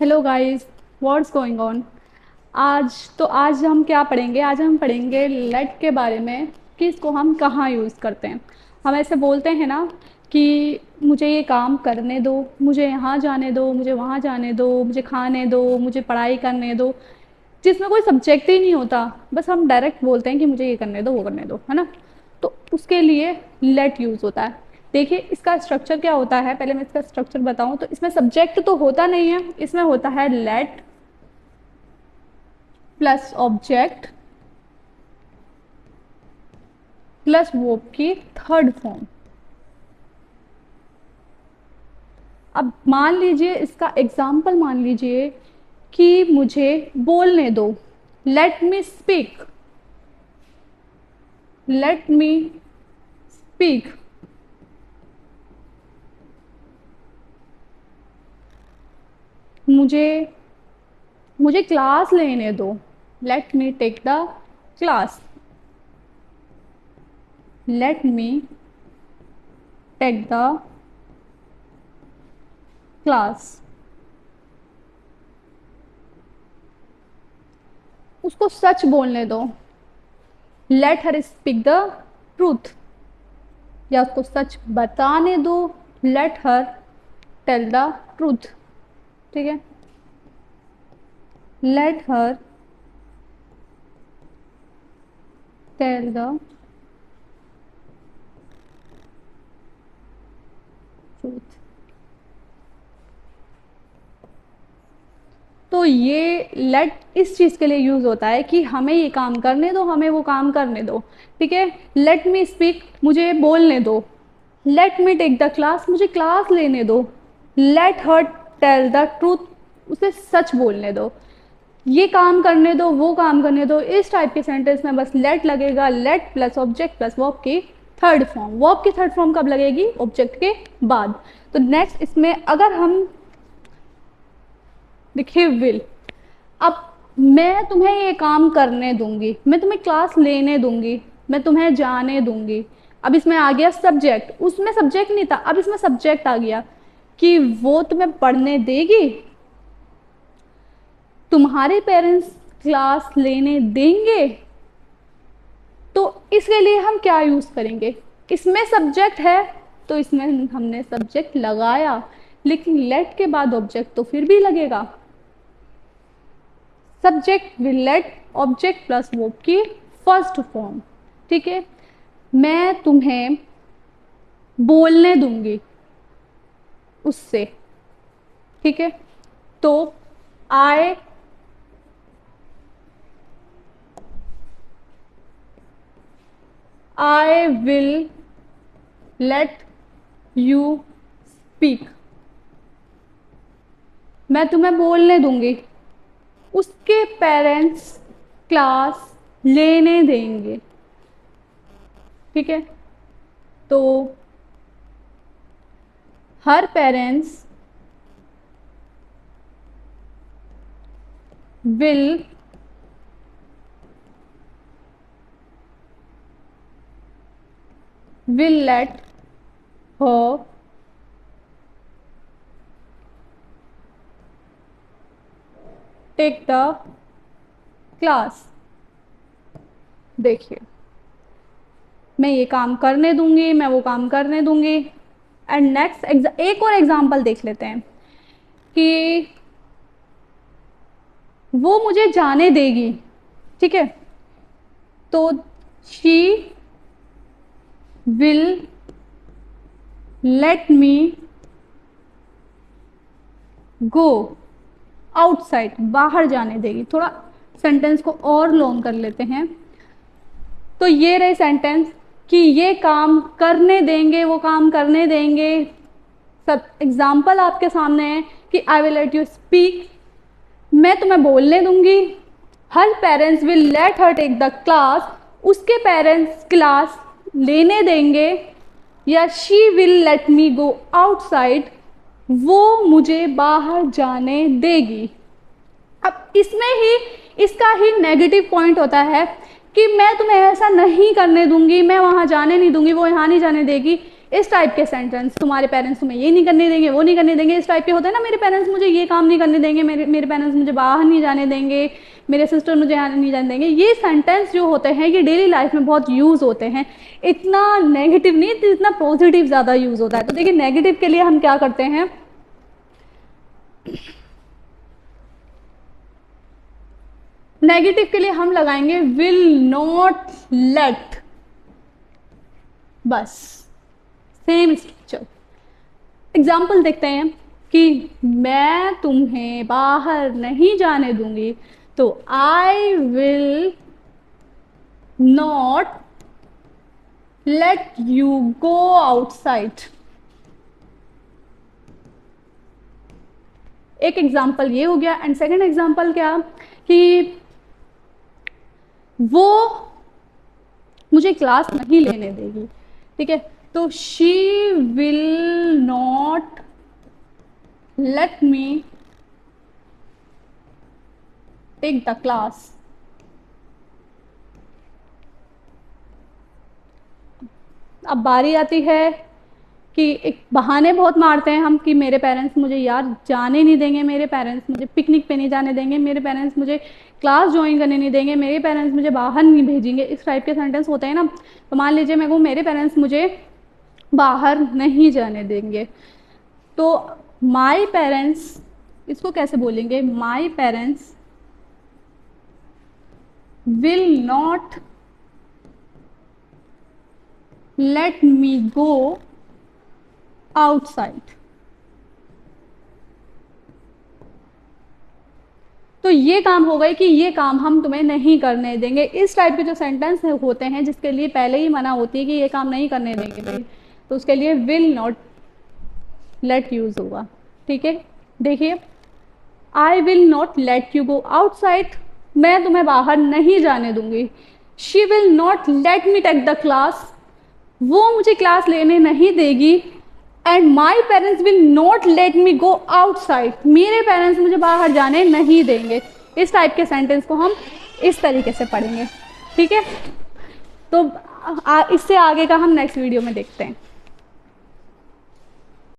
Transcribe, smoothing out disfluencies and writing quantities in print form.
Hello guys, what's going on. आज हम क्या पढ़ेंगे? आज हम पढ़ेंगे लेट के बारे में कि इसको हम कहाँ यूज़ करते हैं। हम ऐसे बोलते हैं ना कि मुझे ये काम करने दो, मुझे यहाँ जाने दो, मुझे वहाँ जाने दो, मुझे खाने दो, मुझे पढ़ाई करने दो, जिसमें कोई सब्जेक्ट ही नहीं होता। बस हम डायरेक्ट बोलते हैं कि मुझे ये करने दो, वो करने दो, है ना। तो उसके लिए लेट यूज़ होता है। देखिए इसका स्ट्रक्चर क्या होता है, पहले मैं इसका स्ट्रक्चर बताऊं तो इसमें सब्जेक्ट तो होता नहीं है, इसमें होता है late plus object plus verb की थर्ड फॉर्म। अब मान लीजिए, इसका एग्जाम्पल मान लीजिए कि मुझे बोलने दो, let me speak, let me speak. मुझे मुझे क्लास लेने दो, let me take the class, let me take the class. उसको सच बोलने दो, let her speak the truth, या उसको सच बताने दो, let her tell the truth. ठीक है, let her tell the truth. तो ये लेट इस चीज़ के लिए यूज़ होता है कि हमें ये काम करने दो, हमें वो काम करने दो। ठीक है, लेट मी स्पीक, मुझे बोलने दो, let me take the class, मुझे क्लास लेने दो, let her tell the truth, उसे सच बोलने दो, ये काम करने दो, वो काम करने दो। इस टाइप के सेंटेंस में बस लेट लगेगा, late plus object plus verb की थर्ड फॉर्म। वर्ब की थर्ड फॉर्म कब लगेगी? ऑब्जेक्ट के बाद। तो नेक्स्ट इसमें अगर हम देखिए विल, अब मैं तुम्हें ये काम करने दूंगी, मैं तुम्हें क्लास लेने दूंगी, मैं तुम्हें जाने दूंगी। अब इसमें आ गया सब्जेक्ट, उसमें सब्जेक्ट नहीं था, अब इसमें सब्जेक्ट आ गया कि वो तुम्हें पढ़ने देगी, तुम्हारे पेरेंट्स क्लास लेने देंगे। तो इसके लिए हम क्या यूज करेंगे? इसमें सब्जेक्ट है तो इसमें हमने सब्जेक्ट लगाया, लेकिन लेट के बाद ऑब्जेक्ट तो फिर भी लगेगा। Subject will let object plus verb की फर्स्ट फॉर्म। ठीक है, मैं तुम्हें बोलने दूंगी उससे। ठीक है, तो I I will let you speak, मैं तुम्हें बोलने दूंगी, उसके पेरेंट्स क्लास लेने देंगे। ठीक है, तो her parents will let her take the class। देखिए, मैं ये काम करने दूंगी, मैं वो काम करने दूंगी। एंड नेक्स्ट एक और एग्जांपल देख लेते हैं कि वो मुझे जाने देगी। ठीक है, तो she will let me go outside, बाहर जाने देगी। थोड़ा सेंटेंस को और लॉन्ग कर लेते हैं। तो ये रहे सेंटेंस कि ये काम करने देंगे, वो काम करने देंगे। सब एग्जाम्पल आपके सामने है कि I will let you speak, मैं तुम्हें बोलने दूंगी। Her parents will let her take the class, उसके पेरेंट्स क्लास लेने देंगे। या she will let me go outside, वो मुझे बाहर जाने देगी। अब इसमें ही इसका ही नेगेटिव पॉइंट होता है कि मैं तुम्हें ऐसा नहीं करने दूंगी, मैं वहां जाने नहीं दूंगी, वो यहाँ नहीं जाने देगी। इस टाइप के सेंटेंस, तुम्हारे पेरेंट्स तुम्हें ये नहीं करने देंगे, वो नहीं करने देंगे, इस टाइप के होते हैं ना, मेरे पेरेंट्स मुझे ये काम नहीं करने देंगे, मेरे पेरेंट्स मुझे बाहर नहीं जाने देंगे, मेरे सिस्टर मुझे नहीं जाने देंगे। ये सेंटेंस जो होते हैं ये डेली लाइफ में बहुत यूज़ होते हैं, इतना नेगेटिव नहीं, इतना पॉजिटिव ज़्यादा यूज़ होता है। तो देखिए नेगेटिव के लिए हम क्या करते हैं, नेगेटिव के लिए हम लगाएंगे विल नॉट लेट, बस सेम स्ट्रक्चर। एग्जाम्पल देखते हैं कि मैं तुम्हें बाहर नहीं जाने दूंगी, तो आई will not let you go outside. एक एग्जाम्पल ये हो गया। एंड सेकेंड एग्जाम्पल क्या कि वो मुझे क्लास नहीं लेने देगी, ठीक है, तो she will not let me take the class. अब बारी आती है कि एक बहाने बहुत मारते हैं हम कि मेरे पेरेंट्स मुझे यार जाने नहीं देंगे, मेरे पेरेंट्स मुझे पिकनिक पे नहीं जाने देंगे, मेरे पेरेंट्स मुझे क्लास ज्वाइन करने नहीं देंगे, मेरे पेरेंट्स मुझे बाहर नहीं भेजेंगे, इस टाइप के सेंटेंस होते हैं ना। तो मान लीजिए मैं कहूँ मेरे पेरेंट्स मुझे बाहर नहीं जाने देंगे, तो माई पेरेंट्स, इसको कैसे बोलेंगे, माई parents will not let me go outside. तो ये काम हो गए कि ये काम हम तुम्हें नहीं करने देंगे। इस टाइप के जो सेंटेंस होते हैं जिसके लिए पहले ही मना होती है कि ये काम नहीं करने देंगे, तो उसके लिए विल नॉट लेट यूज होगा, ठीक है। देखिए I will not let you go outside, मैं तुम्हें बाहर नहीं जाने दूंगी। She will not let me take the class, वो मुझे क्लास लेने नहीं देगी। And my parents will not let me go outside, मेरे पेरेंट्स मुझे बाहर जाने नहीं देंगे। इस टाइप के सेंटेंस को हम इस तरीके से पढ़ेंगे, ठीक है। तो इससे आगे का हम नेक्स्ट वीडियो में देखते हैं।